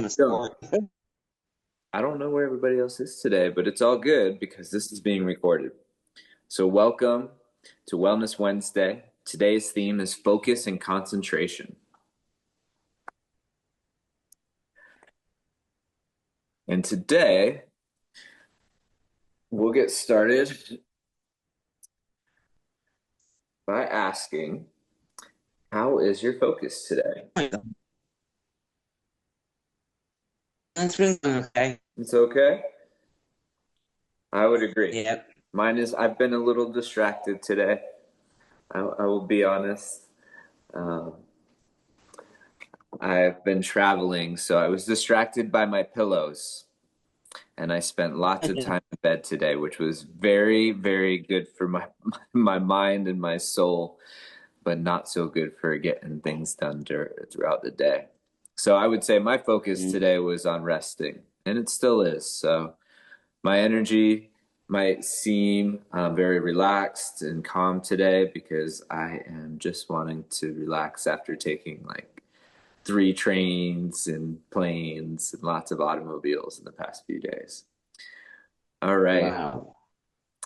on the spot. I don't know where everybody else is today, but it's all good because this is being recorded. So, welcome to Wellness Wednesday. Today's theme is focus and concentration. And today, we'll get started by asking, how is your focus today? It's been okay. It's okay? I would agree. Yep. I've been a little distracted today. I will be honest. Um, I've been traveling, so I was distracted by my pillows. And I spent lots of time in bed today, which was very, very good for my my mind and my soul, but not so good for getting things done throughout the day. So I would say my focus today was on resting, and it still is. So my energy might seem very relaxed and calm today because I am just wanting to relax after taking like 3 trains and planes and lots of automobiles in the past few days. All right. Wow.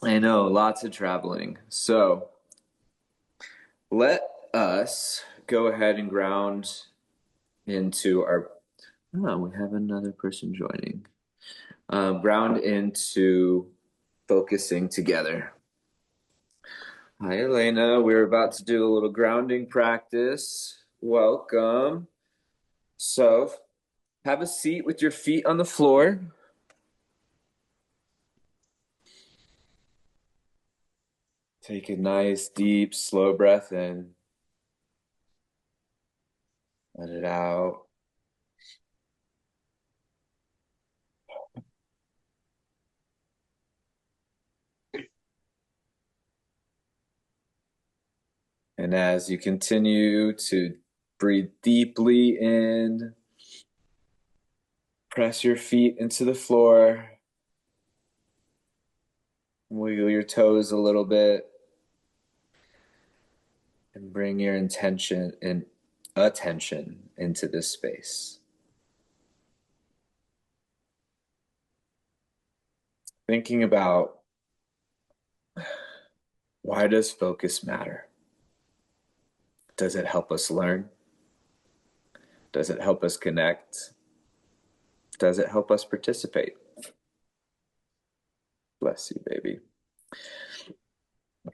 I know, lots of traveling. So let us go ahead and ground into our. Oh, we have another person joining. Ground into focusing together. Hi, Elena. We're about to do a little grounding practice. Welcome. So have a seat with your feet on the floor. Take a nice, deep, slow breath in. Let it out. And as you continue to breathe deeply in, press your feet into the floor, wiggle your toes a little bit, and bring your intention and attention into this space. Thinking about, why does focus matter? Does it help us learn? Does it help us connect? Does it help us participate? Bless you, baby.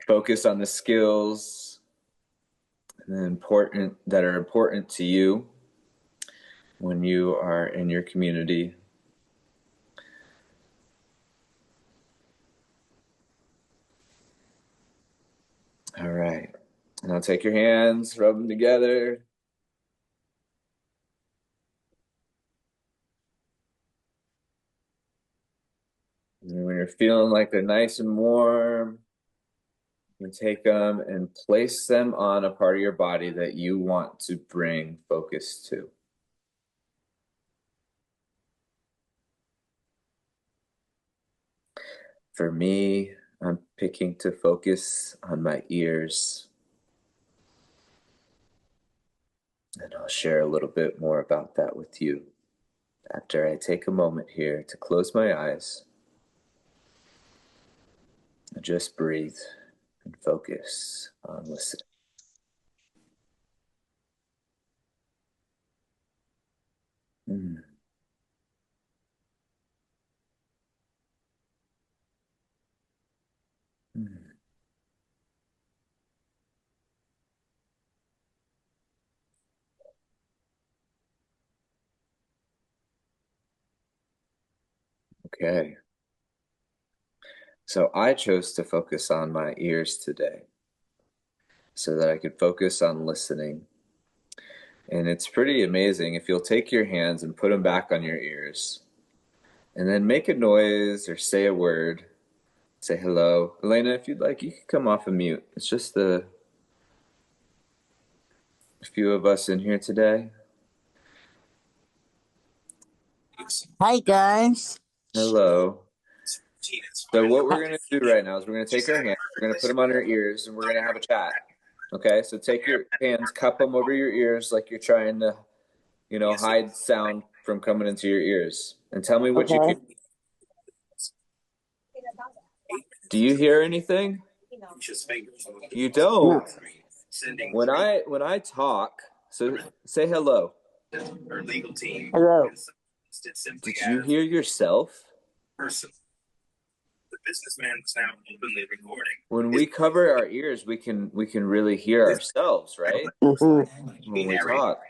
Focus on the skills that are important to you when you are in your community. All right. Now take your hands, rub them together. And when you're feeling like they're nice and warm, you can take them and place them on a part of your body that you want to bring focus to. For me, I'm picking to focus on my ears. And I'll share a little bit more about that with you after I take a moment here to close my eyes and just breathe and focus on listening. Mm. Mm. Okay. So I chose to focus on my ears today so that I could focus on listening. And it's pretty amazing if you'll take your hands and put them back on your ears and then make a noise or say a word. Say hello. Elena, if you'd like, you can come off of mute. It's just a few of us in here today. Hi, guys. Hello. So what we're going to do right now is we're going to take our hands, we're going to put them on our ears, and we're going to have a chat. Okay, so take your hands, cup them over your ears like you're trying to, hide sound from coming into your ears. And tell me what you Okay. hear. Do you hear anything? You don't. When I talk, so say hello. Hello. Did you hear yourself? When we cover our ears, we can really hear ourselves, right? When we talk.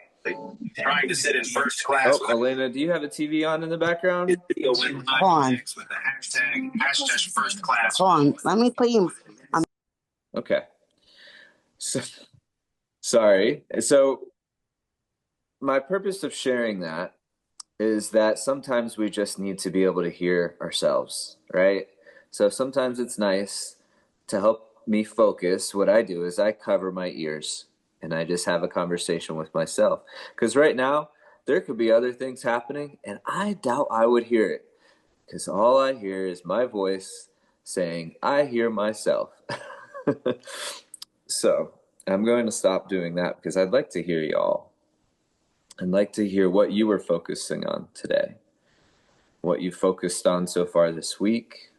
Trying to sit in first class. Oh, Elena, do you have a TV on in the background? Hold on. With the hashtag first class. Hold on. Let me put you. Okay. So, sorry. So my purpose of sharing that is that sometimes we just need to be able to hear ourselves, right? So sometimes it's nice to help me focus. What I do is I cover my ears and I just have a conversation with myself. Because right now, there could be other things happening and I doubt I would hear it. Because all I hear is my voice saying, I hear myself. So I'm going to stop doing that because I'd like to hear y'all. I'd like to hear what you were focusing on today, what you focused on so far this week,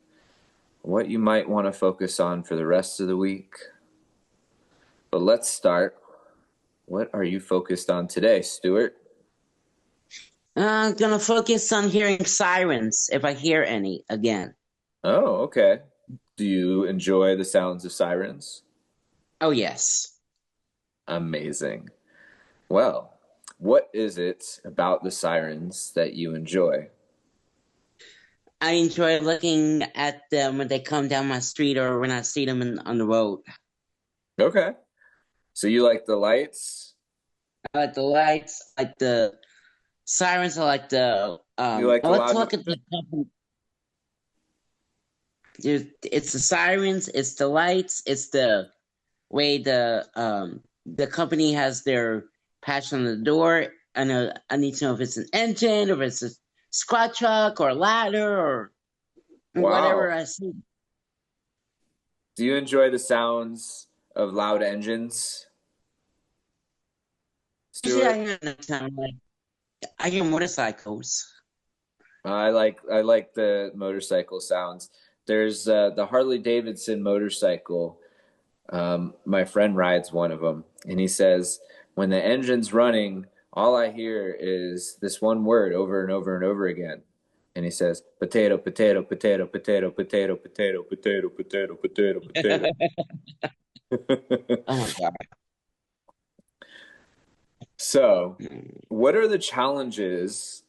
what you might want to focus on for the rest of the week. But let's start. What are you focused on today, Stuart? I'm gonna focus on hearing sirens if I hear any again. Oh, okay. Do you enjoy the sounds of sirens? Oh, yes. Amazing. Well, what is it about the sirens that you enjoy? I enjoy looking at them when they come down my street or when I see them on the road. Okay. So you like the lights? I like the lights, I like the sirens, I like the You like the let's loud look at the company. It's the sirens, it's the lights, it's the way the company has their patch on the door. I need to know if it's an engine, or if it's a squad truck or a ladder or whatever Wow. I see. Do you enjoy the sounds of loud engines, Usually I Stuart? hear the sound like I hear motorcycles. I like the motorcycle sounds. There's the Harley Davidson motorcycle. My friend rides one of them, and he says when the engine's running, all I hear is this one word over and over and over again. And he says, potato, potato, potato, potato, potato, potato, potato, potato, potato, potato. Oh my god. So, what are the challenges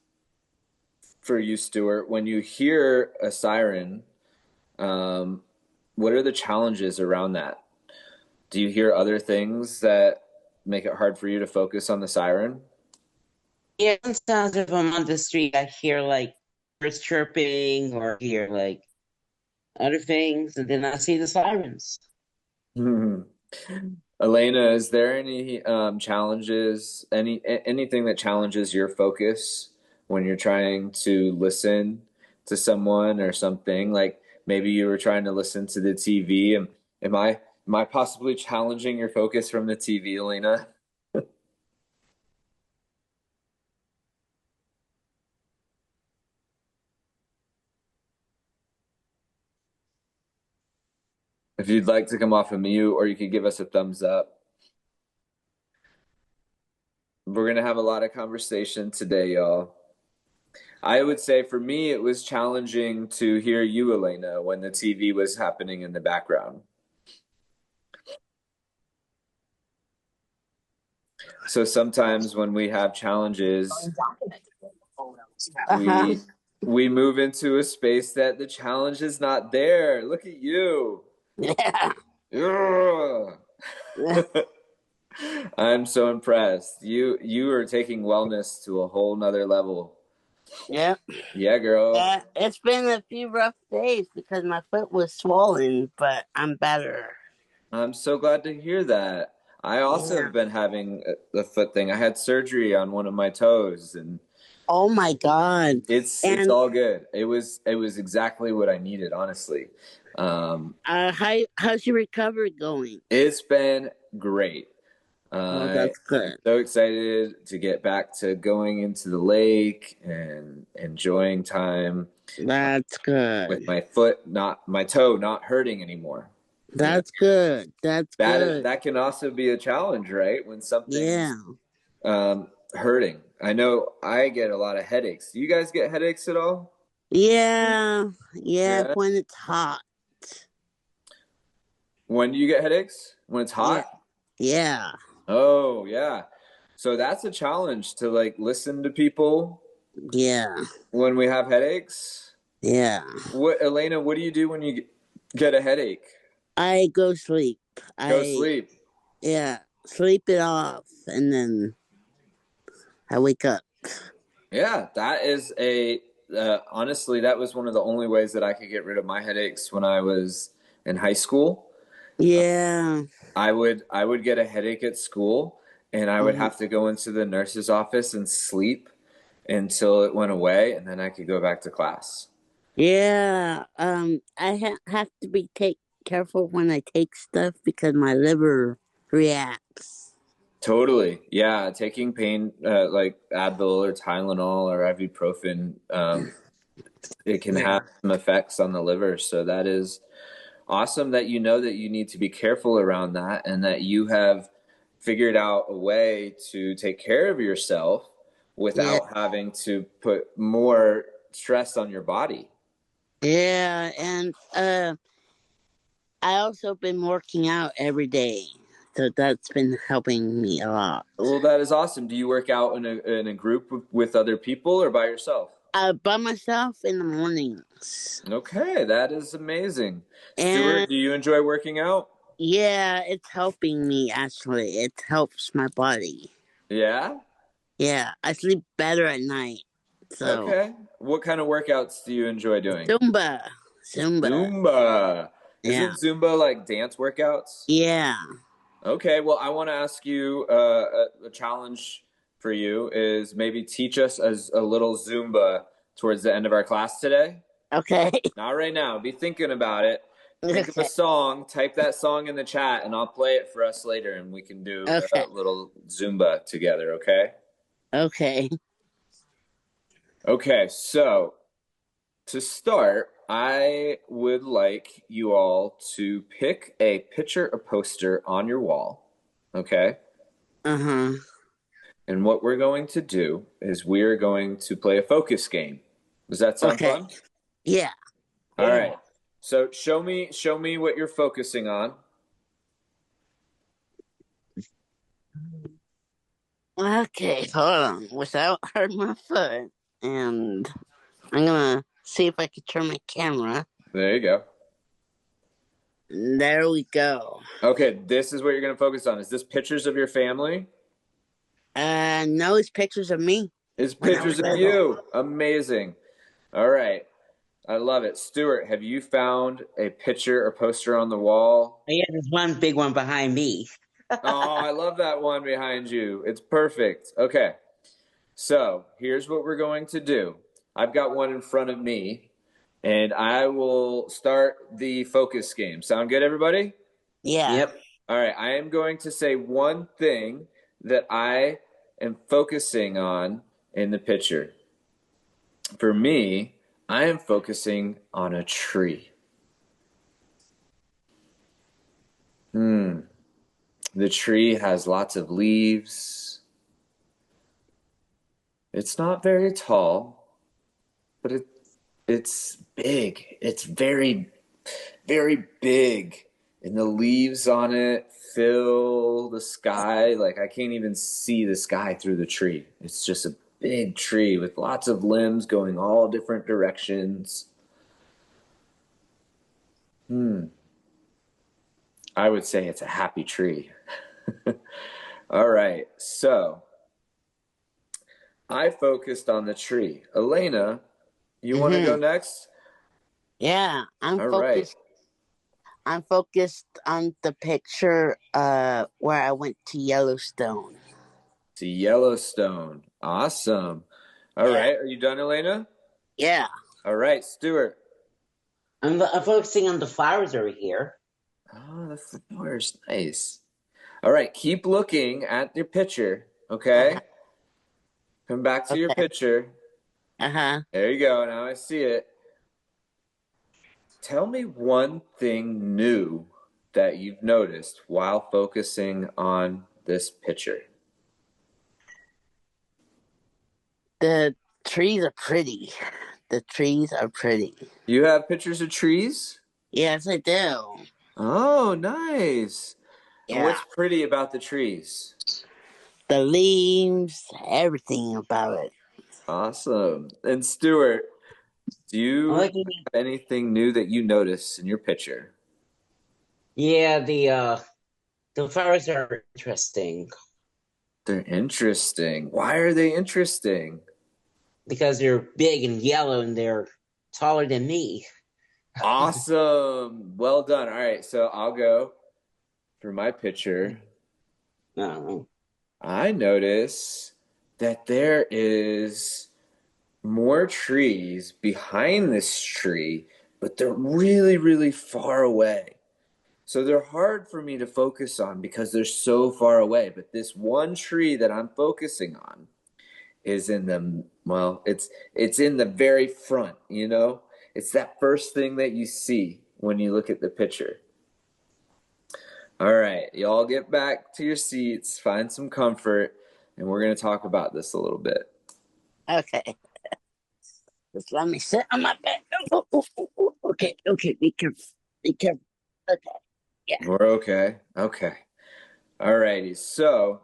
for you, Stuart, when you hear a siren? What are the challenges around that? Do you hear other things that make it hard for you to focus on the siren? Yeah, sometimes if I'm on the street, I hear like birds chirping or hear like other things, and then I see the sirens. Elena, is there any challenges, anything that challenges your focus when you're trying to listen to someone or something? Like maybe you were trying to listen to the TV. Am I possibly challenging your focus from the TV, Elena? If you'd like to come off of mute, or you could give us a thumbs up. We're gonna have a lot of conversation today, y'all. I would say for me, it was challenging to hear you, Elena, when the TV was happening in the background. So sometimes when we have challenges, we move into a space that the challenge is not there. Look at you. Yeah. I'm so impressed. You are taking wellness to a whole nother level. Yeah. Yeah, girl. Yeah. It's been a few rough days because my foot was swollen, but I'm better. I'm so glad to hear that. I also have been having the foot thing. I had surgery on one of my toes, and Oh my god. it's And all good. It was exactly what I needed, honestly. how's your recovery going? It's been great. Oh, I'm that's good. so excited to get back to going into the lake and enjoying time That's with good. my foot, not my toe, not hurting anymore. That's good. That's good. That can also be a challenge, right? When something's Yeah. hurting. I know I get a lot of headaches. Do you guys get headaches at all? Yeah. Yeah. Yeah. When it's hot. When do you get headaches? When it's Yeah. hot? Yeah. Oh, yeah. So that's a challenge to like listen to people Yeah. when we have headaches. Yeah. Elena, what do you do when you get a headache? I go sleep. Go sleep. Yeah, sleep it off, and then I wake up. Yeah, that is honestly, that was one of the only ways that I could get rid of my headaches when I was in high school. Yeah. I would get a headache at school and I would Mhm. have to go into the nurse's office and sleep until it went away and then I could go back to class. Yeah. I have to be careful when I take stuff because my liver reacts. Totally. Yeah, taking pain like Advil or Tylenol or ibuprofen it can have some effects on the liver. So that is awesome that you know that you need to be careful around that and that you have figured out a way to take care of yourself Yeah. without having to put more stress on your body. Yeah, and I also been working out every day, so that's been helping me a lot. Well, that is awesome. Do you work out in a group with other people or by yourself? By myself in the mornings, Okay, that is amazing. and Stuart, do you enjoy working out? yeah, it's helping me actually. It helps my body. Yeah? Yeah, I sleep better at night. So Okay. What kind of workouts do you enjoy doing? Zumba. Zumba. Isn't Yeah. Zumba like dance workouts? Yeah. Okay, well, I want to ask you a challenge for you is maybe teach us a little Zumba towards the end of our class today. Okay. Not right now. Be thinking about it. Think of a Okay. song, type that song in the chat, and I'll play it for us later, and we can do Okay. a little Zumba together, okay? Okay. Okay, so to start, I would like you all to pick a picture or poster on your wall, okay? Uh-huh. And what we're going to do is we're going to play a focus game. Does that sound Okay. fun? Yeah. All right. So show me what you're focusing on. Okay, hold on. Without hurting my foot. And I'm gonna see if I can turn my camera. There you go. There we go. Okay, this is what you're going to focus on. Is this pictures of your family? No, it's pictures of me. It's When I pictures was of little. you. Amazing. All right. I love it. Stuart, have you found a picture or poster on the wall? Yeah, there's one big one behind me. Oh, I love that one behind you. It's perfect. Okay. So here's what we're going to do. I've got one in front of me, and I will start the focus game. Sound good, everybody? Yeah. Yep. All right. I am going to say one thing that I am focusing on in the picture. For me, I am focusing on a tree. The tree has lots of leaves. It's not very tall, but it's big. It's very, very big. And the leaves on it fill the sky. Like I can't even see the sky through the tree. It's just a big tree with lots of limbs going all different directions. I would say it's a happy tree. All right, so I focused on the tree. Elena, you want to go next? Yeah. I'm All focused. right. I'm focused on the picture where I went to Yellowstone. To Yellowstone. Awesome. All Yeah. right, are you done, Elena? Yeah. All right, Stuart. I'm focusing on the flowers over here. Oh, the flowers. Nice. All right, keep looking at your picture, okay? Come back to your Okay. picture. Uh-huh. There you go. Now I see it. Tell me one thing new that you've noticed while focusing on this picture. The trees are pretty. The trees are pretty. You have pictures of trees? Yes, I do. Oh, nice. And Yeah. what's pretty about the trees? The leaves, everything about it. Awesome. And Stuart, do you Like, have anything new that you notice in your picture? yeah, the flowers are interesting They're interesting. Why are they interesting? because they're big and yellow and they're taller than me. Awesome. Well done. All right, so I'll go for my picture. No. I notice that there is more trees behind this tree, but they're really, really far away. So they're hard for me to focus on because they're so far away. But this one tree that I'm focusing on is in the, well, it's in the very front, you know? It's that first thing that you see when you look at the picture. All right, y'all get back to your seats, find some comfort, and we're going to talk about this a little bit. Okay. Just let me sit on my bed. Okay, be careful. Be careful. Okay. We're okay. Okay. All righty. So,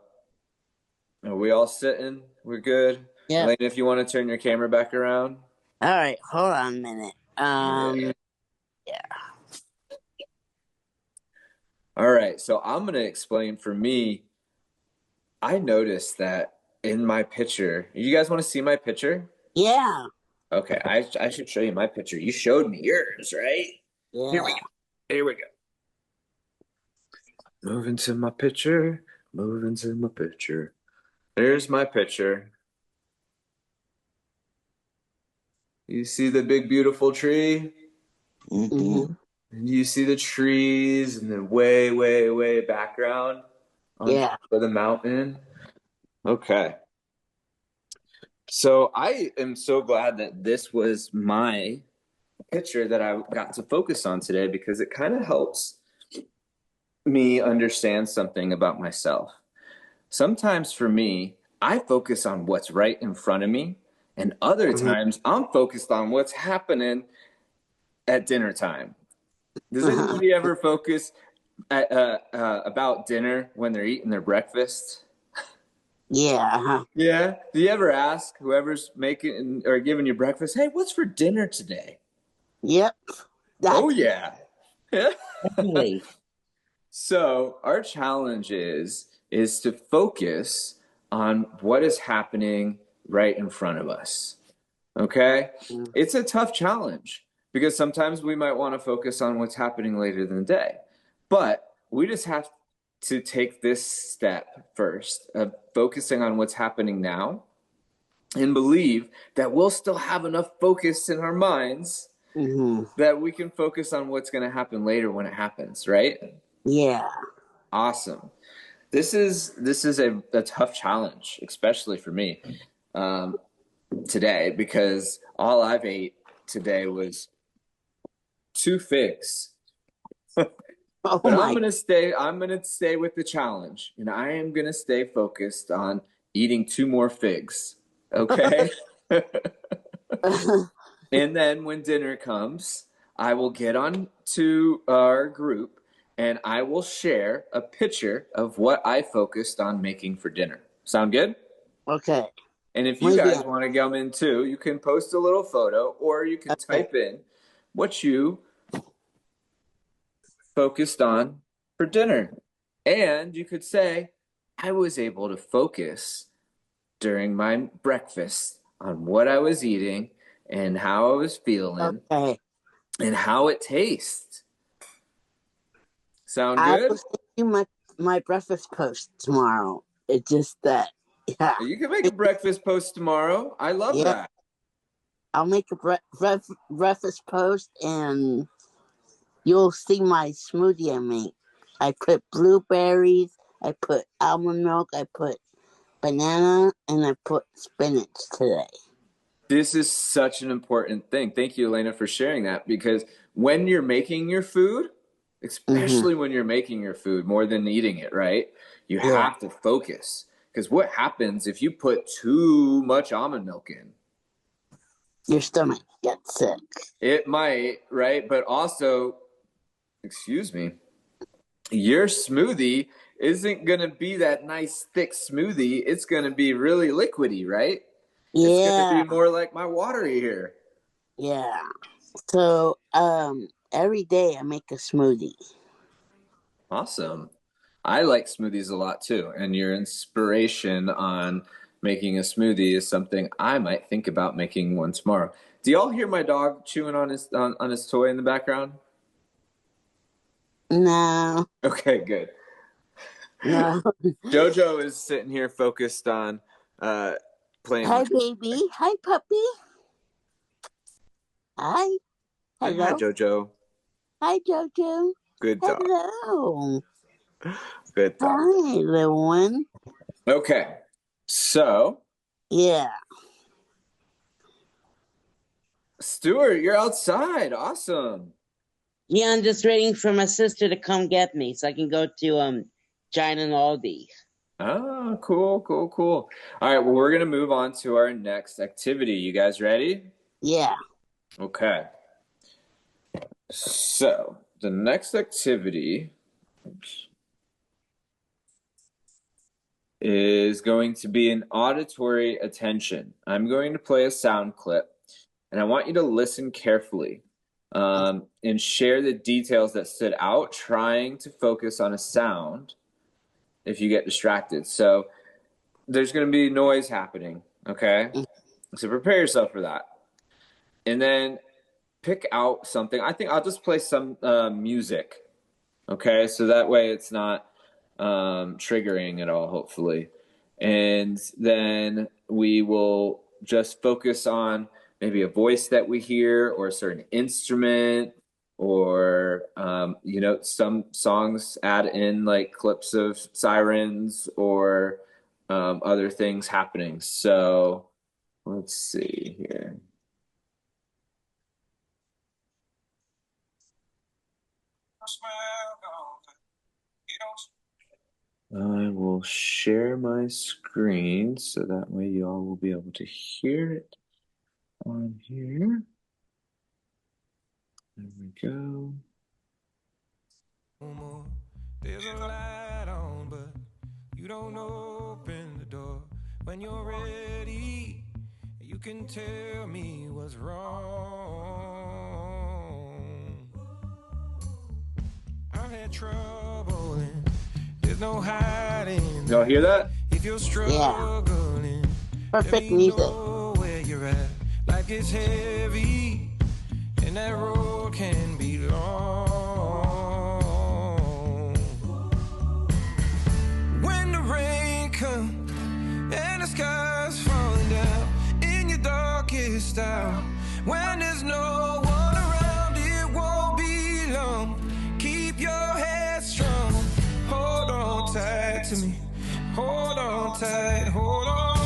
are we all sitting? We're good? Yeah. Elaine, if you want to turn your camera back around. All right, hold on a minute. Yeah. All right. So, I'm going to explain for me. I noticed that in my picture, you guys want to see my picture? Yeah. Okay. I should show you my picture. You showed me yours, right? Yeah. Here we go. Here we go. Move into my picture. Move into my picture. There's my picture. You see the big, beautiful tree? Mm-hmm. And you see the trees and the way, way, way background on Yeah. top of the mountain. Okay. So I am so glad that this was my picture that I got to focus on today because it kind of helps me understand something about myself. Sometimes for me, I focus on what's right in front of me, and other times I'm focused on what's happening at dinner time. Does anybody ever focus about dinner when they're eating their breakfast? Yeah. Yeah. Do you ever ask whoever's making or giving you breakfast, hey, what's for dinner today? Yep. Oh, yeah. Definitely. So our challenge is to focus on what is happening right in front of us. Okay? It's a tough challenge because sometimes we might want to focus on what's happening later in the day. But we just have to take this step first of focusing on what's happening now and believe that we'll still have enough focus in our minds that we can focus on what's going to happen later when it happens, right? Yeah. Awesome. This is a tough challenge, especially for me today, because all I've ate today was 2 figs. Oh But my. I'm gonna stay with the challenge, and I am gonna stay focused on eating 2 more figs. Okay. And then when dinner comes, I will get on to our group and I will share a picture of what I focused on making for dinner. Sound good? Okay. And if you guys want to come in too, you can post a little photo or you can type in what you focused on for dinner. And you could say, I was able to focus during my breakfast on what I was eating and how I was feeling and how it tastes. Sound good? I will send you my breakfast post tomorrow. It's just that, yeah. You can make a breakfast post tomorrow. I love that. I'll make a breakfast post and you'll see my smoothie I make. I put blueberries, I put almond milk, I put banana, and I put spinach today. This is such an important thing. Thank you, Elena, for sharing that, because when you're making your food, especially when you're making your food more than eating it, right? You have to focus, because what happens if you put too much almond milk in? Your stomach gets sick. It might, right? But also, excuse me, your smoothie isn't going to be that nice thick smoothie. It's going to be really liquidy, right? Yeah. It's going to be more like my water here. Yeah. So, every day I make a smoothie. Awesome. I like smoothies a lot too. And your inspiration on making a smoothie is something I might think about making one tomorrow. Do y'all hear my dog chewing on his toy in the background? No. Okay, good. No. Jojo is sitting here focused on playing. Hi, baby. Hi, puppy. Hi. Hello. Hi, Jojo. Hi, Jojo. Good dog. Hello. Good dog. Hi, little one. Okay. So. Yeah. Stuart, you're outside. Awesome. Yeah, I'm just waiting for my sister to come get me so I can go to Giant and Aldi. Oh, cool. All right, well, we're going to move on to our next activity. You guys ready? Yeah. Okay. So, the next activity is going to be an auditory attention. I'm going to play a sound clip, and I want you to listen carefully and share the details that stood out, trying to focus on a sound if you get distracted. So there's going to be noise happening, okay? So prepare yourself for that. And then pick out something. I think I'll just play some music, okay? So that way it's not triggering at all, hopefully. And then we will just focus on maybe a voice that we hear or a certain instrument, or some songs add in like clips of sirens or other things happening. So let's see here. I will share my screen so that way y'all will be able to hear it on here. There we go. There's a light on, but you don't open the door. When you're ready, you can tell me what's wrong. I've had trouble and there's no hiding. Y'all hear that? If you're struggling, Perfect music. Where you're at. Life gets heavy and that road can be long. When the rain comes and the sky's falling down in your darkest hour, when there's no one around, it won't be long. Keep your head strong. Hold on tight to me. Hold on tight. Hold on.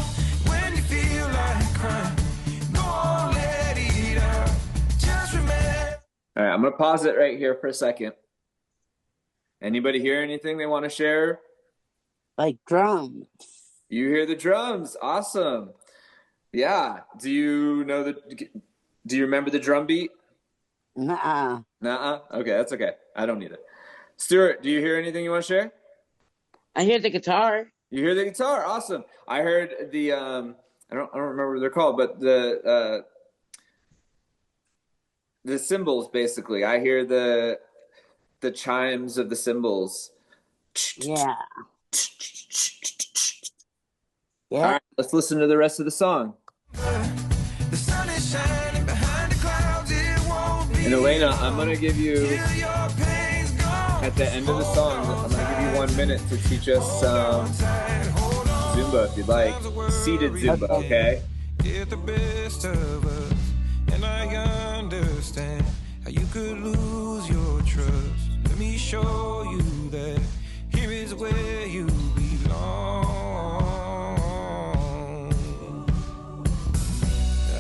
When you feel like crying, go on, let it out. Just remember. All right, I'm going to pause it right here for a second. Anybody hear anything they want to share? Like drums. You hear the drums. Awesome. Yeah. Do you remember the drum beat? Nuh-uh. Nuh-uh? Okay, that's okay. I don't need it. Stuart, do you hear anything you want to share? I hear the guitar. You hear the guitar. Awesome. I heard the I don't remember what they're called, but the cymbals, basically. I hear the chimes of the cymbals. Yeah. All right, let's listen to the rest of the song. The sun is shining behind the clouds, it won't be. And Elena, I'm going to give you, at the end of the song, I'm going to give you 1 minute to teach us Zumba if you'd like. Seated Zumba, okay? Get the best of us, and I understand how you could lose your trust. Let me show you that. here is where you belong.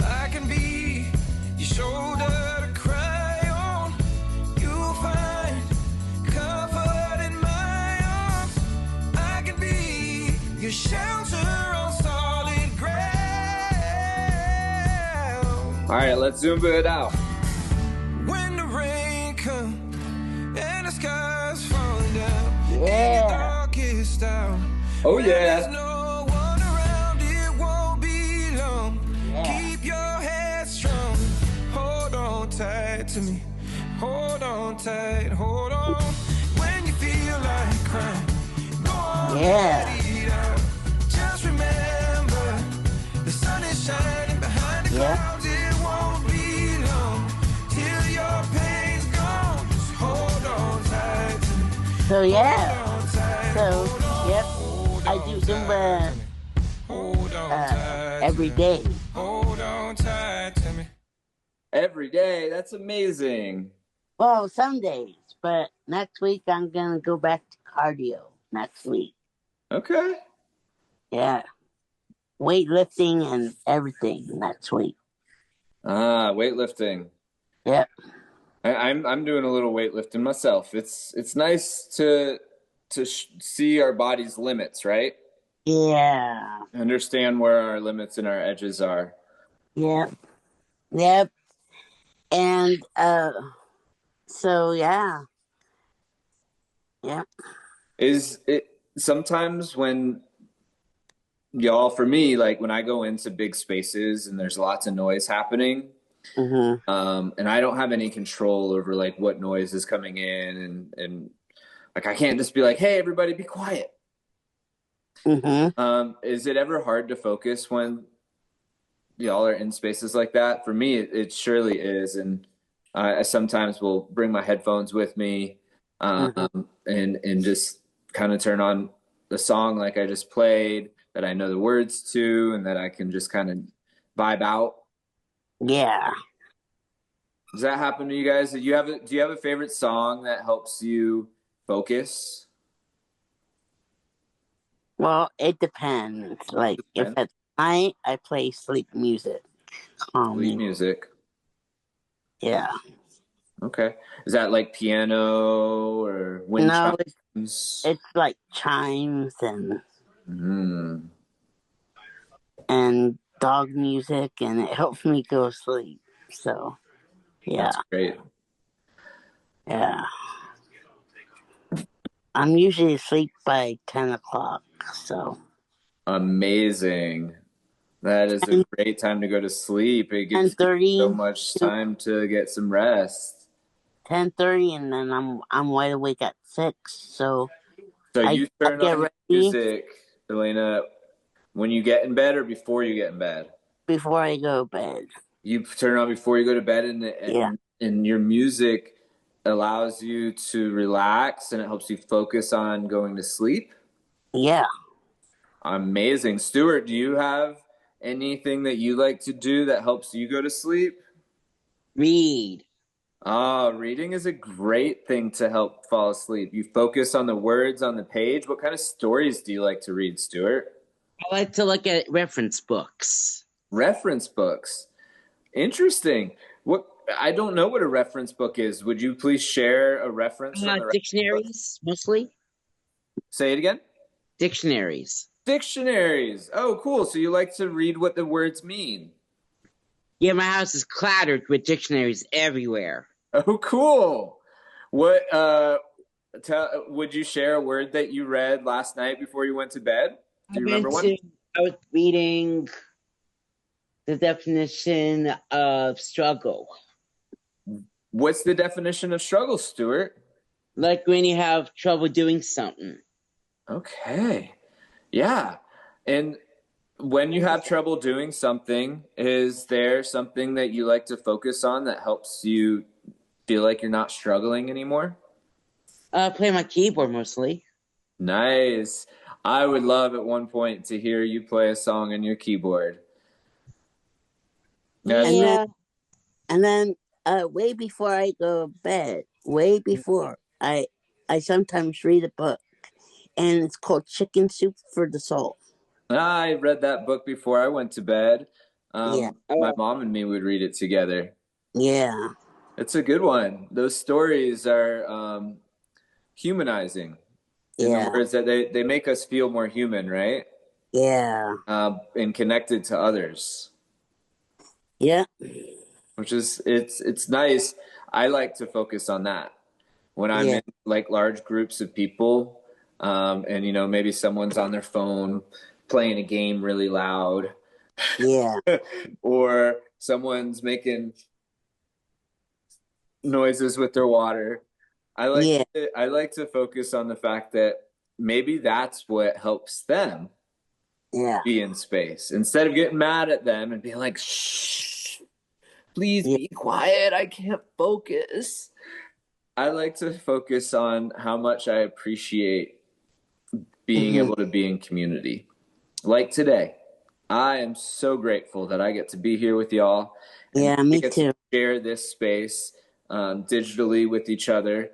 I can be your shoulder to cry on. You'll find comfort in my arms. I can be your shelter on solid ground. All right, let's zoom it out. When the rain comes and the sky's falling down, Yeah. in the darkest hour, Oh, when yeah. there's no one around, it won't be long. Yeah. Keep your head strong. Hold on tight to me. Hold on tight. Hold on. When you feel like crying, go on. Yeah. Let it out. Just remember, the sun is shining behind the Yeah. clouds. It won't be long till your pain's gone. Just hold on tight to me. So yeah. Hold on tight. So Hold on. yep. Hold I on do tight Zumba to me. Hold on tight to every me. day. Hold on tight to me. Every day. That's amazing. Well, some days, but next week I'm gonna go back to cardio next week. Okay. Yeah. Weightlifting and everything next week. Weightlifting. Yep. I'm doing a little weightlifting myself. It's nice to see our body's limits, right? Yeah. Understand where our limits and our edges are. Yep. Yep. And so yeah. Yep. Is it sometimes when y'all, for me, like when I go into big spaces and there's lots of noise happening, Mm-hmm. and I don't have any control over like what noise is coming in, and like I can't just be like, hey, everybody be quiet. Mm-hmm. Is it ever hard to focus when y'all are in spaces like that? For me, it surely is, and I sometimes will bring my headphones with me, and just kind of turn on the song like I just played that I know the words to, and that I can just kind of vibe out. Yeah. Does that happen to you guys? Do you have a favorite song that helps you focus? Well, it depends. Like if Depends. at night I play sleep music. Sleep Calming. music. Yeah. Okay. Is that like piano or wind No, chimes? it's like chimes and Mm. dog music, and it helps me go to sleep. So yeah, That's great. yeah. I'm usually asleep by 10 o'clock. So Amazing. That is a great time to go to sleep. It gives you 10:30, so much time to get some rest. 10:30, and then I'm wide awake at 6. So So I you turn get on ready music, Elena, when you get in bed or before you get in bed? before I go to bed. You turn on before you go to bed, Yeah. and your music allows you to relax and it helps you focus on going to sleep. Yeah. Amazing. Stuart, do you have anything that you like to do that helps you go to sleep? Read. Reading is a great thing to help fall asleep. You focus on the words on the page. What kind of stories do you like to read, Stuart? I like to look at reference books. Reference books. Interesting. What I don't know what a reference book is. Would you please share a reference from the Dictionaries, mostly. Say it again. Dictionaries. Dictionaries. Oh, cool. So you like to read what the words mean. Yeah, my house is cluttered with dictionaries everywhere. Oh, cool. What would you share a word that you read last night before you went to bed? Do you remember one? I was reading the definition of struggle. What's the definition of struggle, Stuart? Like when you have trouble doing something. Okay. Yeah. And when you have trouble doing something, is there something that you like to focus on that helps you feel like you're not struggling anymore? Play my keyboard mostly. Nice. I would love at one point to hear you play a song on your keyboard. Yeah. And then way before I go to bed, way before I sometimes read a book, and it's called Chicken Soup for the Soul. I read that book before I went to bed. Yeah. My mom and me would read it together. Yeah. It's a good one. Those stories are humanizing in the Yeah. words that they make us feel more human, right? Yeah. And connected to others, Yeah. which is it's nice. I like to focus on that when I'm Yeah. in like large groups of people, and maybe someone's on their phone playing a game really loud, Yeah. or someone's making noises with their water. Yeah. I like to focus on the fact that maybe that's what helps them Yeah. be in space instead of getting mad at them and being like, shh, please Yeah. be quiet, I can't focus. I like to focus on how much I appreciate being able to be in community. Like today, I am so grateful that I get to be here with y'all. And Yeah, we me get too. to share this space digitally with each other.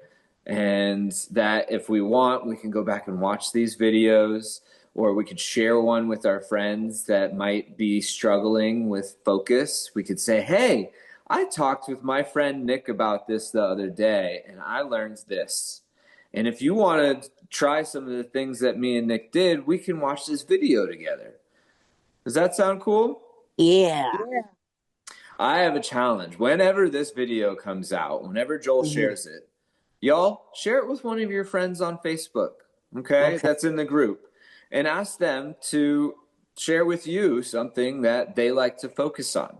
And that if we want, we can go back and watch these videos, or we could share one with our friends that might be struggling with focus. We could say, hey, I talked with my friend Nick about this the other day, and I learned this. And if you want to try some of the things that me and Nick did, we can watch this video together. Does that sound cool? Yeah. I have a challenge. Whenever this video comes out, whenever Joel shares it, y'all share it with one of your friends on Facebook, okay? That's in the group. And ask them to share with you something that they like to focus on.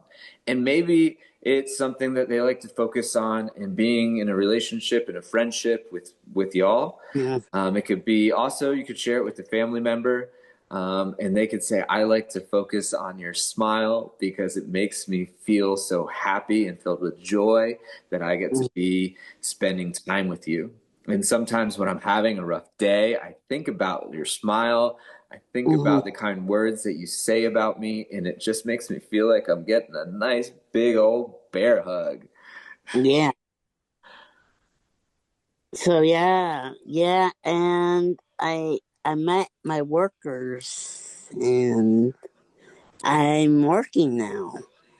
And maybe it's something that they like to focus on in being in a relationship, in a friendship with y'all. It could be also, you could share it with a family member, and they could say, I like to focus on your smile because it makes me feel so happy and filled with joy that I get to be spending time with you. And sometimes when I'm having a rough day, I think about your smile. I think about the kind words that you say about me, and it just makes me feel like I'm getting a nice big old bear hug. Yeah. So yeah, and I met my workers, and I'm working now.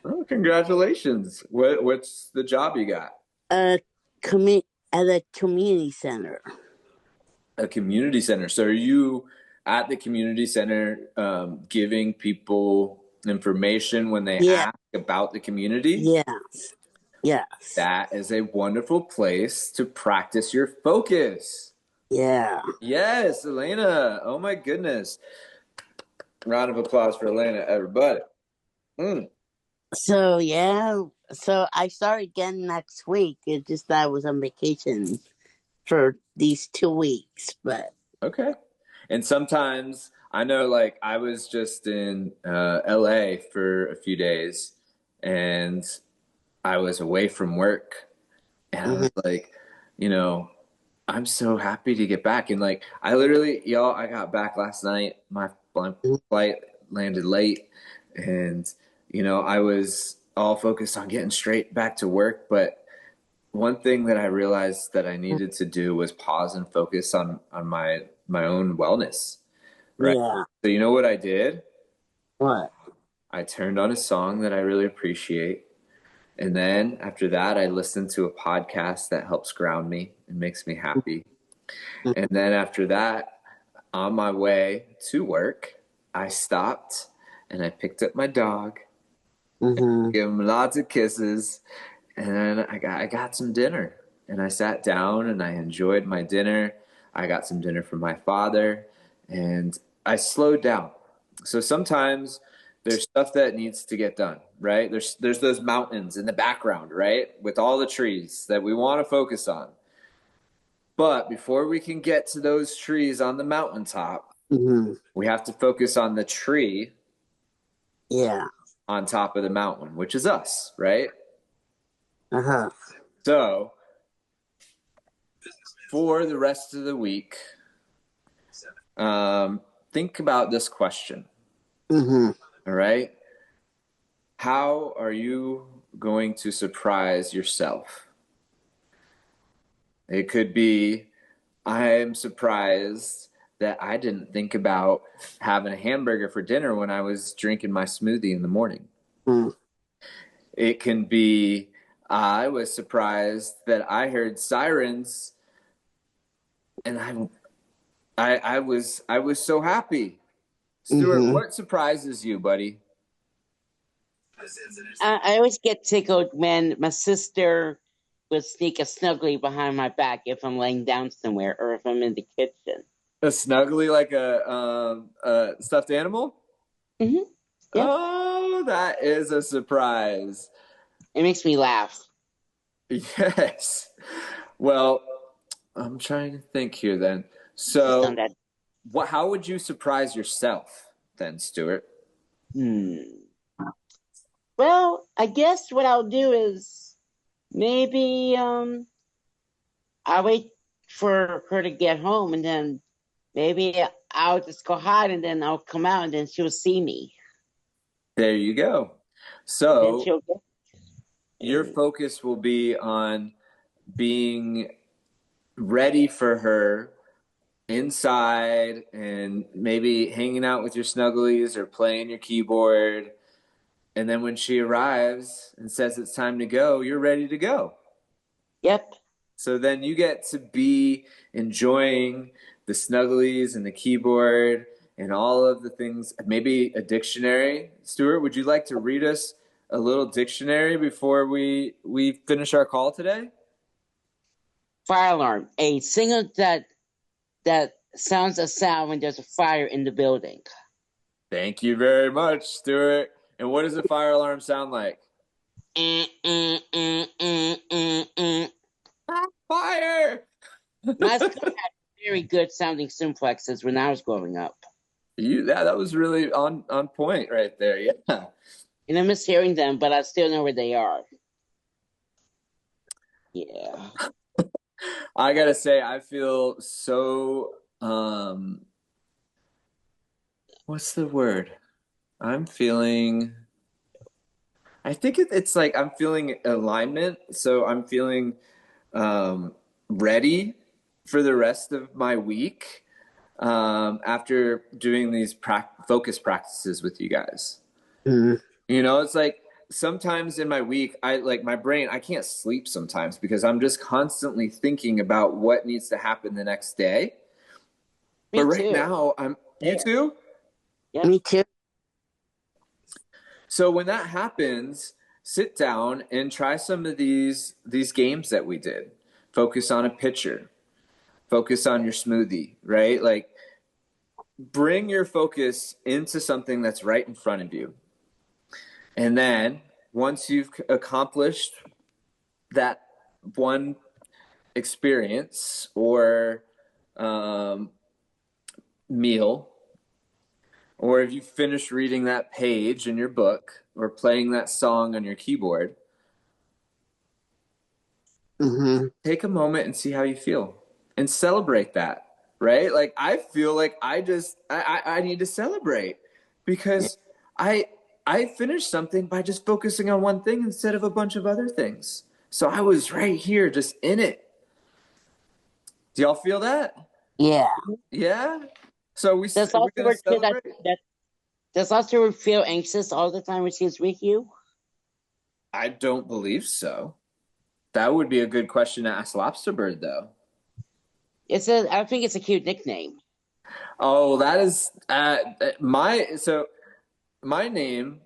Oh, congratulations. What's the job you got? At a community center. A community center. So are you at the community center giving people information when they ask about the community? Yes. Yes. That is a wonderful place to practice your focus. Yeah. Yes, Elena. Oh my goodness. Round of applause for Elena, everybody. So yeah, so I start again next week. It's just that I was on vacation for these 2 weeks, but okay. And sometimes I know, like, I was just in LA for a few days, and I was away from work, and I was like, I'm so happy to get back. And like, I got back last night. My flight landed late, and I was all focused on getting straight back to work. But one thing that I realized that I needed to do was pause and focus on my own wellness. Right. yeah. So you know what I did? What? I turned on a song that I really appreciate. And then after that, I listened to a podcast that helps ground me and makes me happy. And then after that, on my way to work, I stopped and I picked up my dog, gave him lots of kisses, and then I got some dinner. And I sat down and I enjoyed my dinner. I got some dinner from my father, and I slowed down. So sometimes there's stuff that needs to get done, right? There's those mountains in the background, right? With all the trees that we want to focus on. But before we can get to those trees on the mountaintop, we have to focus on the tree on top of the mountain, which is us, right? So for the rest of the week, think about this question. All right. How are you going to surprise yourself? It could be, I am surprised that I didn't think about having a hamburger for dinner when I was drinking my smoothie in the morning. Mm. It can be, I was surprised that I heard sirens, and I was so happy. Stuart, Mhm. what surprises you, buddy? I always get tickled when my sister would sneak a snuggly behind my back if I'm laying down somewhere or if I'm in the kitchen. A snuggly like a stuffed animal? Mm-hmm. Yep. Oh, that is a surprise. It makes me laugh. Yes. Well, I'm trying to think here then. Just So, on that. how would you surprise yourself then, Stuart? Well, I guess what I'll do is maybe I'll wait for her to get home and then maybe I'll just go hide and then I'll come out and then she'll see me. There you go. Then So, she'll get your focus will be on being ready for her inside and maybe hanging out with your snugglies or playing your keyboard. And then when she arrives and says it's time to go, you're ready to go. Yep. So then you get to be enjoying the snugglies and the keyboard and all of the things, maybe a dictionary. Stuart, would you like to read us a little dictionary before we finish our call today? Fire alarm. A signal that sounds a sound when there's a fire in the building. Thank you very much, Stuart. And what does a fire alarm sound like? Fire! My school had very good sounding simplexes when I was growing up. That was really on point right there. Yeah. And I miss hearing them, but I still know where they are. Yeah. I gotta say, I feel so what's the word? I think it's like I'm feeling alignment. So I'm feeling ready for the rest of my week after doing these focus practices with you guys. Mhm. You know, it's like sometimes in my week, my brain, I can't sleep sometimes because I'm just constantly thinking about what needs to happen the next day. Me But right too. now, you too? Yep. Me too. So when that happens, sit down and try some of these games that we did. Focus on a picture. Focus on your smoothie, right? Like bring your focus into something that's right in front of you. And then once you've accomplished that one experience or meal, or if you finish reading that page in your book or playing that song on your keyboard, take a moment and see how you feel and celebrate that, right? Like I feel like I need to celebrate because I finished something by just focusing on one thing instead of a bunch of other things. So I was right here just in it. Do y'all feel that? Yeah. Yeah? So we're Does going to celebrate? Does Oscar feel anxious all the time when she's with you? I don't believe so. That would be a good question to ask Lobsterbird, though. I think it's a cute nickname. Oh, that is my name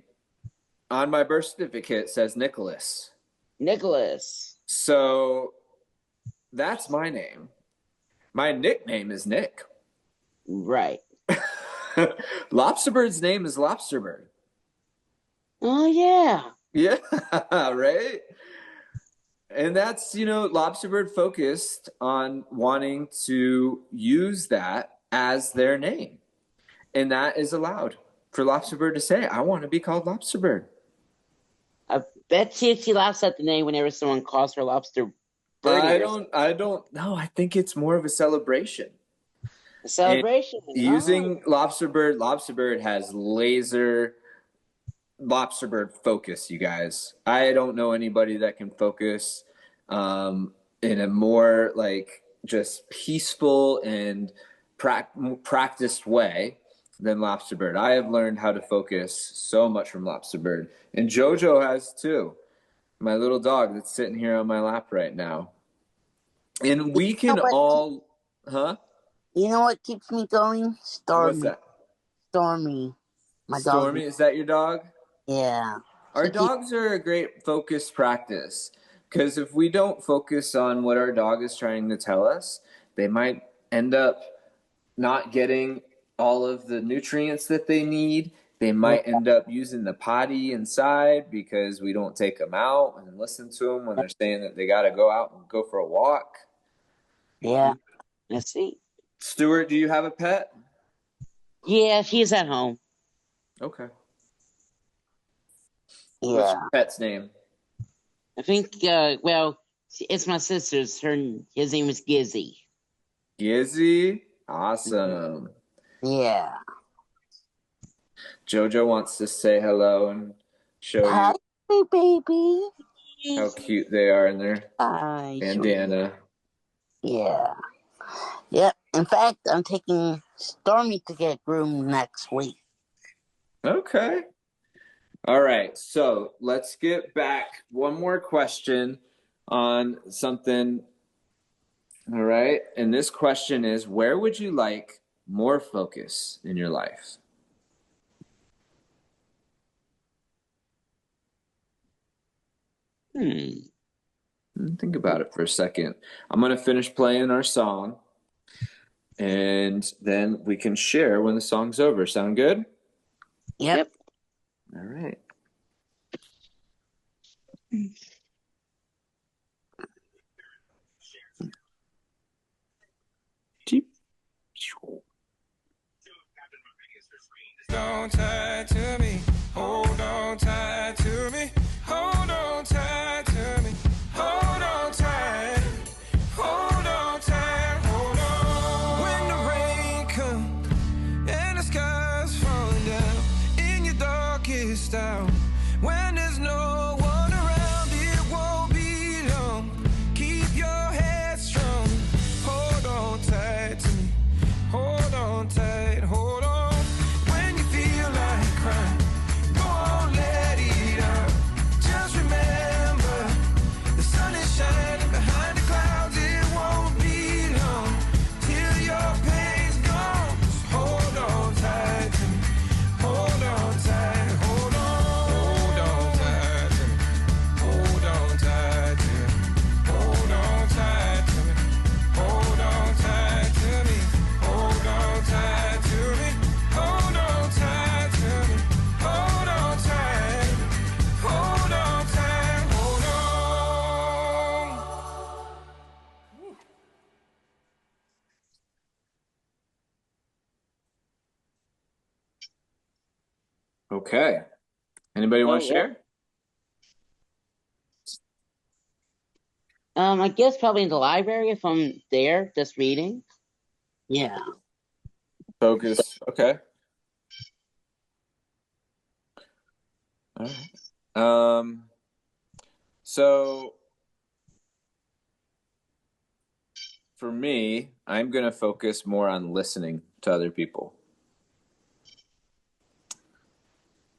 on my birth certificate says Nicholas. Nicholas. So that's my name. My nickname is Nick. Right. Lobsterbird's name is Lobsterbird. Oh, yeah. Yeah, right? And that's, Lobsterbird focused on wanting to use that as their name. And that is allowed for Lobsterbird to say, I want to be called Lobsterbird. I bet she laughs at the name whenever someone calls her Lobster Birdie. I don't know. I think it's more of a celebration. A celebration. Using Lobsterbird has laser Lobsterbird focus, you guys. I don't know anybody that can focus in a more like just peaceful and practiced way than Lobster Bird. I have learned how to focus so much from Lobster Bird, and Jojo has too. My little dog that's sitting here on my lap right now. And we can all, huh? You know what keeps me going? Stormy. What's that? Stormy. My Stormy, dog. is that your dog? Yeah. Our dogs are a great focus practice, because if we don't focus on what our dog is trying to tell us, they might end up not getting all of the nutrients that they need. They might end up using the potty inside because we don't take them out and listen to them when they're saying that they got to go out and go for a walk. Yeah. Let's see. Stuart, do you have a pet? Yeah, he's at home. Okay. Yeah. What's your pet's name? I think, well, it's my sister's. His name is Gizzy. Gizzy? Awesome. Yeah. Jojo wants to say hello and show Hi, baby. you how cute they are in their Hi. bandana. Yeah. Yep. In fact, I'm taking Stormy to get groomed next week. Okay. All right. So let's get back. One more question on something. All right. And this question is, where would you like more focus in your life? Think about it for a second. I'm going to finish playing our song, and then we can share when the song's over. Sound good? Yep. All right. On tight to me, hold on tight to me, hold on tight to me, hold on tight, hold on tight, hold on. When the rain comes and the sky's falling down in your darkest hour, when there's no one around, it won't be long. Keep your head strong, hold on tight to me, hold on tight, hold on. Okay. Anybody want to share? I guess probably in the library if I'm there, just reading. Yeah. Focus. Okay. All right. So for me, I'm going to focus more on listening to other people.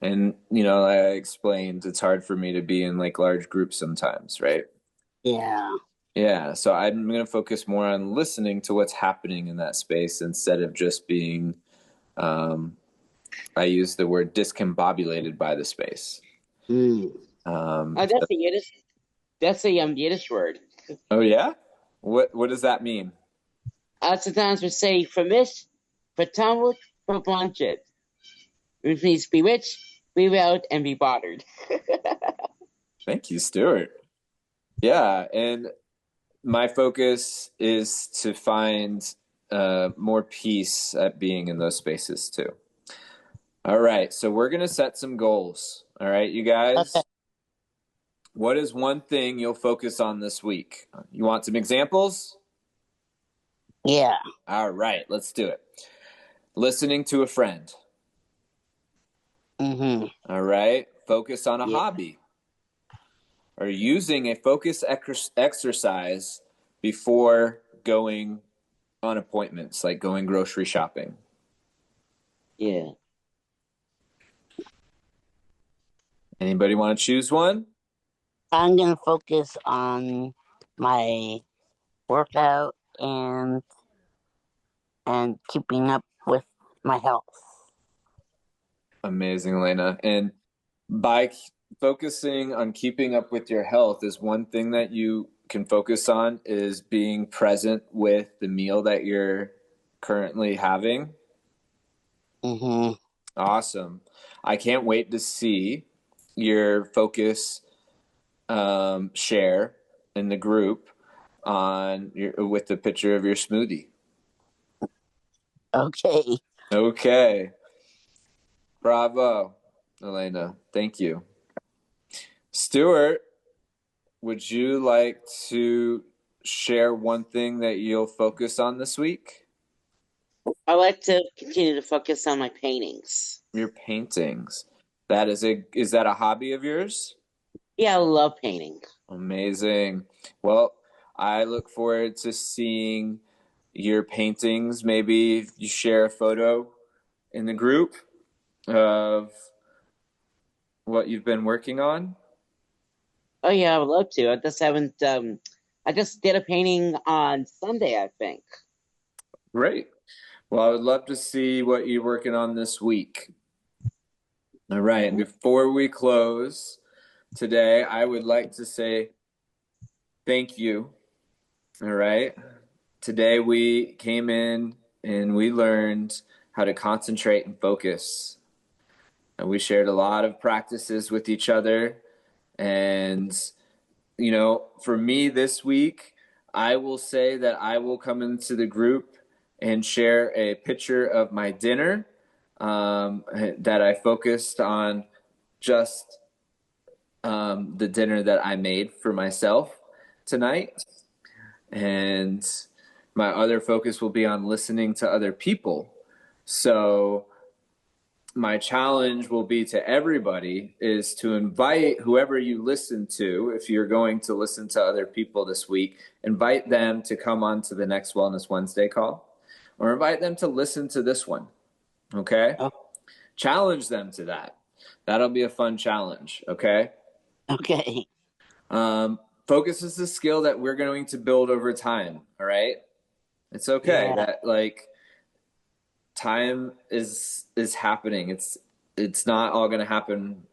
And, I explained it's hard for me to be in like large groups sometimes, right? Yeah. Yeah. So I'm going to focus more on listening to what's happening in that space instead of just being, I use the word discombobulated by the space. That's a Yiddish word. Oh yeah? What does that mean? Sometimes we say "vermischt, vertummelt, verblanchet," which means bewitched, bewildered, and be bothered. Thank you, Stuart. Yeah, and my focus is to find more peace at being in those spaces too. All right, so we're going to set some goals. All right, you guys? Okay. What is one thing you'll focus on this week? You want some examples? Yeah. All right, let's do it. Listening to a friend. Mm-hmm. All right, focus on a hobby. Or using a focus exercise before going on appointments, like going grocery shopping? Yeah. Anybody want to choose one? I'm gonna focus on my workout and keeping up with my health. Amazing, Elena. And by focusing on keeping up with your health, is one thing that you can focus on is being present with the meal that you're currently having. Mm-hmm. Awesome. I can't wait to see your focus share in the group on with the picture of your smoothie. Okay. Okay. Bravo, Elena. Thank you. Stuart, would you like to share one thing that you'll focus on this week? I like to continue to focus on my paintings. Your paintings. Is that a hobby of yours? Yeah, I love painting. Amazing. Well, I look forward to seeing your paintings. Maybe you share a photo in the group of what you've been working on. Oh yeah, I would love to. I just haven't. I just did a painting on Sunday, I think. Great. Well, I would love to see what you're working on this week. All right. And before we close today, I would like to say thank you. All right. Today we came in and we learned how to concentrate and focus. And we shared a lot of practices with each other. And, you know, for me this week, I will say that I will come into the group and share a picture of my dinner that I focused on just the dinner that I made for myself tonight. And my other focus will be on listening to other people. So my challenge will be to everybody is to invite whoever you listen to, if you're going to listen to other people this week, invite them to come on to the next Wellness Wednesday call, or invite them to listen to this one. Okay? Oh. Challenge them to that. That'll be a fun challenge. Okay? Okay. Focus is a skill that we're going to build over time. All right? It's okay that like time is happening. It's not all going to happen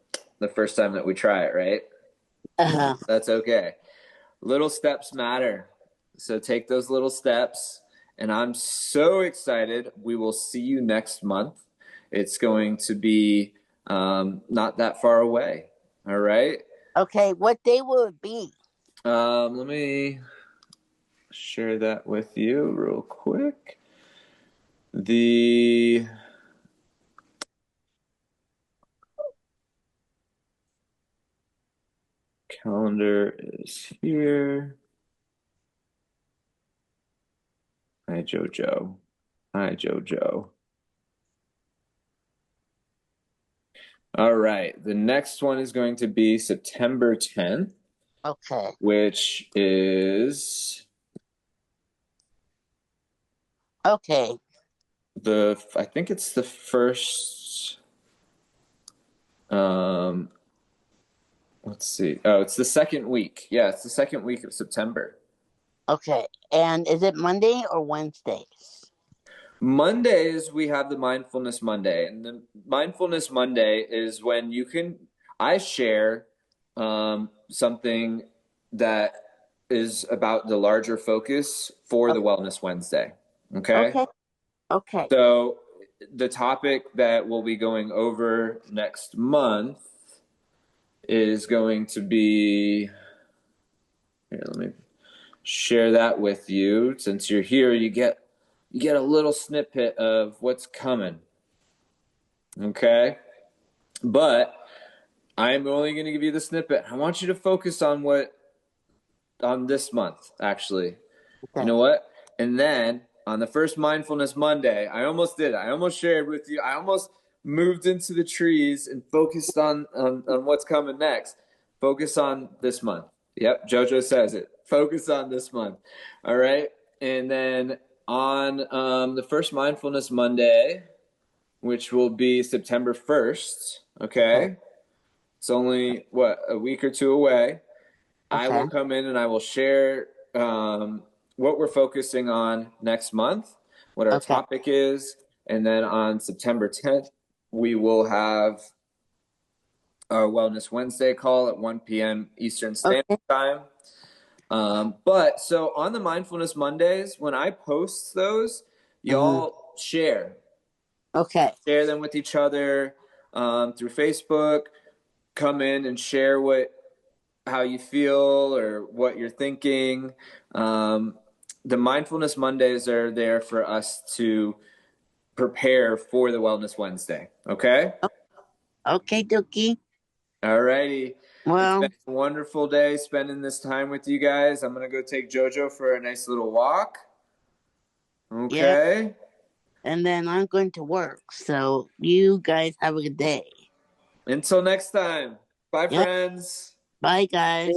the first time that we try it, right? Uh-huh. That's okay. Little steps matter. So take those little steps. And I'm so excited. We will see you next month. It's going to be not that far away. All right. Okay. What day will it be? Let me share that with you real quick. The calendar is here. Hi, Jojo. Hi, Jojo. All right. The next one is going to be September 10th. Okay. Which is Okay. I think it's the first, let's see. Oh, it's the second week. Yeah, it's the second week of September. Okay. And is it Monday or Wednesdays? Mondays, we have the Mindfulness Monday. And the Mindfulness Monday is when I share something that is about the larger focus for the Wellness Wednesday. Okay? Okay. So the topic that we'll be going over next month is going to be, here, let me share that with you. Since you're here, you get a little snippet of what's coming. Okay? But I'm only going to give you the snippet. I want you to focus on this month, actually. Okay. You know what? And then on the first Mindfulness Monday, I almost did it. I almost shared with you. I almost moved into the trees and focused on what's coming next. Focus on this month. Yep, JoJo says it. Focus on this month. All right? And then on the first Mindfulness Monday, which will be September 1st, okay? It's only, a week or two away. I will come in and I will share what we're focusing on next month, what our topic is, and then on September 10th, we will have our Wellness Wednesday call at 1 p.m. Eastern Standard Time. But so on the Mindfulness Mondays, when I post those, y'all share. Okay. Share them with each other through Facebook. Come in and share how you feel or what you're thinking. The Mindfulness Mondays are there for us to prepare for the Wellness Wednesday. Okay? Okay, Dookie. All righty. Well, it's been a wonderful day spending this time with you guys. I'm going to go take JoJo for a nice little walk. Okay? Yeah. And then I'm going to work. So you guys have a good day. Until next time. Bye, friends. Bye, guys.